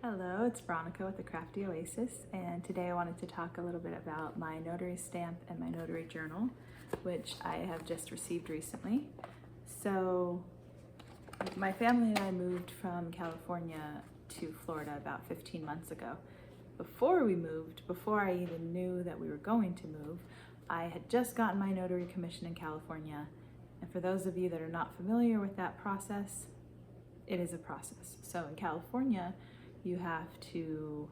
Hello, it's Veronica with the Crafty Oasis, and today I wanted to talk a little bit about my notary stamp and my notary journal, which I have just received recently. So my family and I moved from California to Florida about 15 months ago. Before we moved, before I even knew that we were going to move, I had just gotten my notary commission in California. And for those of you that are not familiar with that process, it is a process. So in California, you have to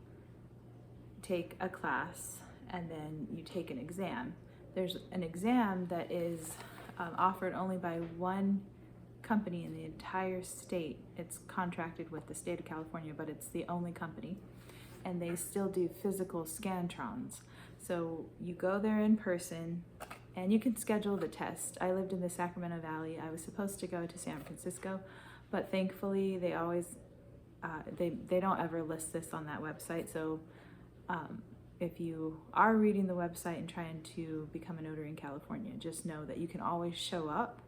take a class and then you take an exam. There's an exam that is offered only by one company in the entire state. It's contracted with the state of California, but it's the only company. And they still do physical scantrons. So you go there in person and you can schedule the test. I lived in the Sacramento Valley. I was supposed to go to San Francisco, but thankfully they always they don't ever list this on that website. So if you are reading the website and trying to become a notary in California, just know that you can always show up,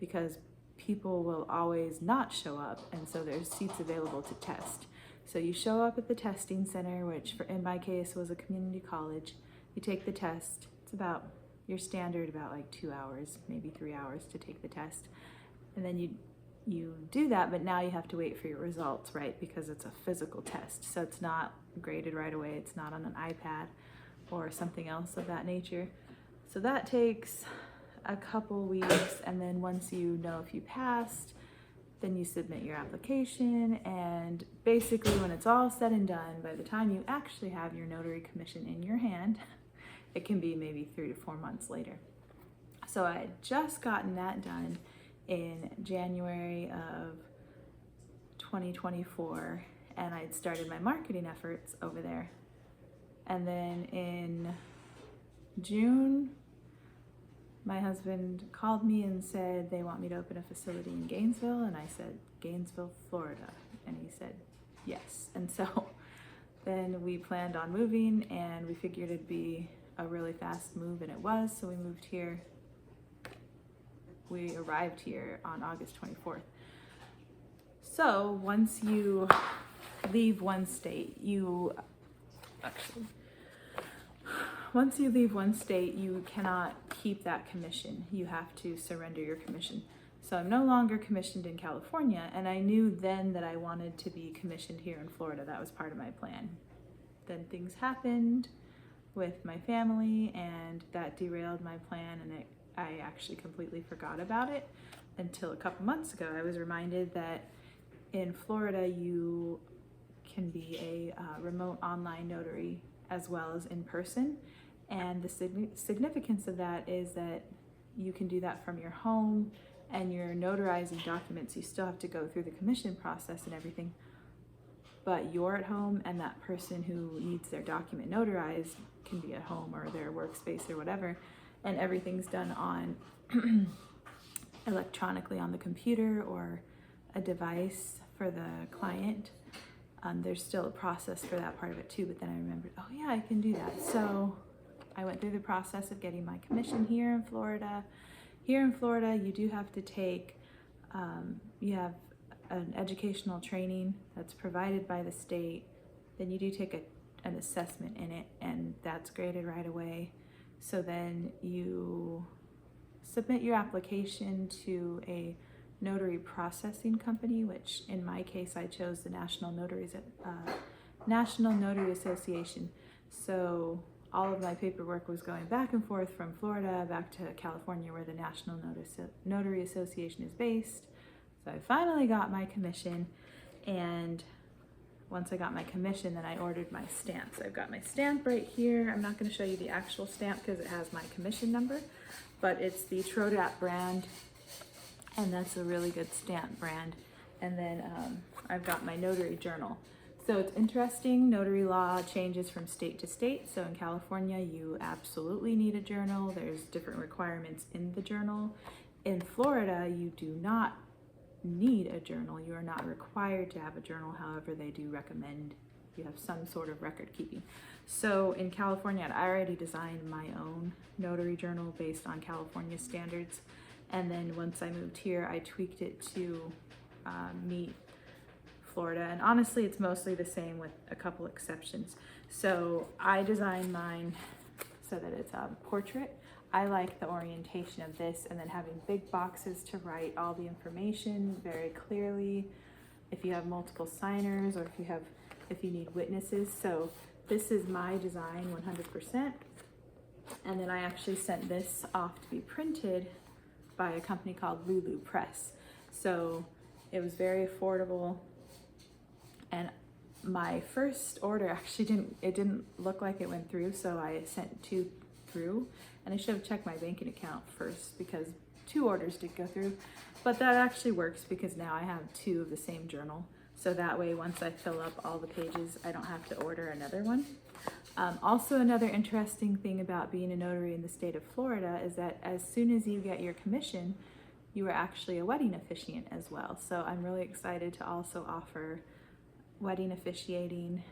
because people will always not show up, and so there's seats available to test. So you show up at the testing center, which in my case was a community college. You take the test. It's about your standard, about like 2 hours, maybe 3 hours to take the test, and then you do that, but now you have to wait for your results, right? Because it's a physical test. So it's not graded right away. It's not on an iPad or something else of that nature. So that takes a couple weeks. And then once you know if you passed, then you submit your application. And basically when it's all said and done, by the time you actually have your notary commission in your hand, it can be maybe 3 to 4 months later. So I had just gotten that done in January of 2024, and I'd started my marketing efforts over there. And then in June, my husband called me and said they want me to open a facility in Gainesville, and I said, Gainesville, Florida. And he said, yes. And so then we planned on moving, and we figured it'd be a really fast move, and it was. So we moved here. We arrived here on August 24th. So once you leave one state, you cannot keep that commission. You have to surrender your commission. So I'm no longer commissioned in California, and I knew then that I wanted to be commissioned here in Florida. That was part of my plan. Then things happened with my family, and that derailed my plan, and I actually completely forgot about it until a couple months ago. I was reminded that in Florida you can be a remote online notary as well as in person, and the significance of that is that you can do that from your home, and you're notarizing documents. You still have to go through the commission process and everything, but you're at home, and that person who needs their document notarized can be at home or their workspace or whatever, and everything's done on electronically on the computer or a device for the client. There's still a process for that part of it too, but then I remembered, oh yeah, I can do that. So I went through the process of getting my commission here in Florida. Here in Florida, you do have to take, you have an educational training that's provided by the state. Then you do take an assessment in it, and that's graded right away. So then you submit your application to a notary processing company, which in my case, I chose the National Notary Association. So all of my paperwork was going back and forth from Florida back to California, where the National Notary Association is based. So I finally got my commission, and once I got my commission, then I ordered my stamps. I've got my stamp right here. I'm not going to show you the actual stamp because it has my commission number, but it's the Trodat brand, and that's a really good stamp brand. And then I've got my notary journal. So it's interesting, notary law changes from state to state. So in California, you absolutely need a journal. There's different requirements in the journal. In Florida, you do not need a journal. You are not required to have a journal. However, they do recommend you have some sort of record keeping. So in California, I already designed my own notary journal based on California standards. And then once I moved here, I tweaked it to meet Florida, and honestly it's mostly the same with a couple exceptions. So I designed mine so that it's a portrait. I like the orientation of this, and then having big boxes to write all the information very clearly if you have multiple signers or if you need witnesses. So this is my design 100%. And then I actually sent this off to be printed by a company called Lulu Press. So it was very affordable, and my first order actually didn't look like it went through, so I sent 2 through, and I should have checked my banking account first because 2 orders did go through, but that actually works because now I have 2 of the same journal, so that way once I fill up all the pages I don't have to order another one. Also, another interesting thing about being a notary in the state of Florida is that as soon as you get your commission, you are actually a wedding officiant as well. So I'm really excited to also offer wedding officiating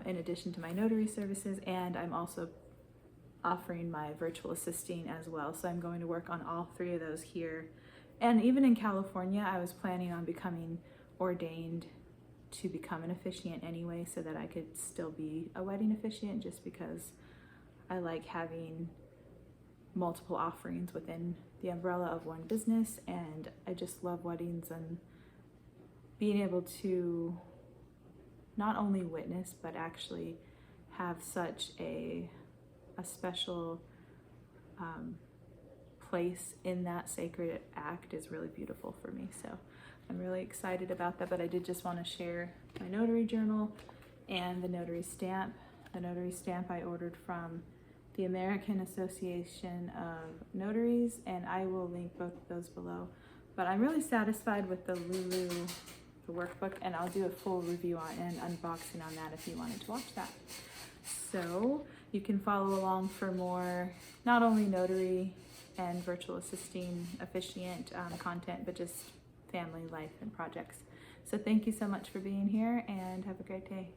in addition to my notary services, and I'm also offering my virtual assisting as well. So I'm going to work on all 3 of those here. And even in California, I was planning on becoming ordained to become an officiant anyway, so that I could still be a wedding officiant, just because I like having multiple offerings within the umbrella of one business, and I just love weddings and being able to not only witness but actually have such a special place in that sacred act is really beautiful for me. So I'm really excited about that, but I did just want to share my notary journal and the notary stamp. The notary stamp I ordered from the American Association of Notaries, and I will link both of those below. But I'm really satisfied with the Lulu, the workbook, and I'll do a full review on and unboxing on that if you wanted to watch that. So you can follow along for more, not only notary and virtual assisting officiant content, but just family life and projects. So thank you so much for being here, and have a great day.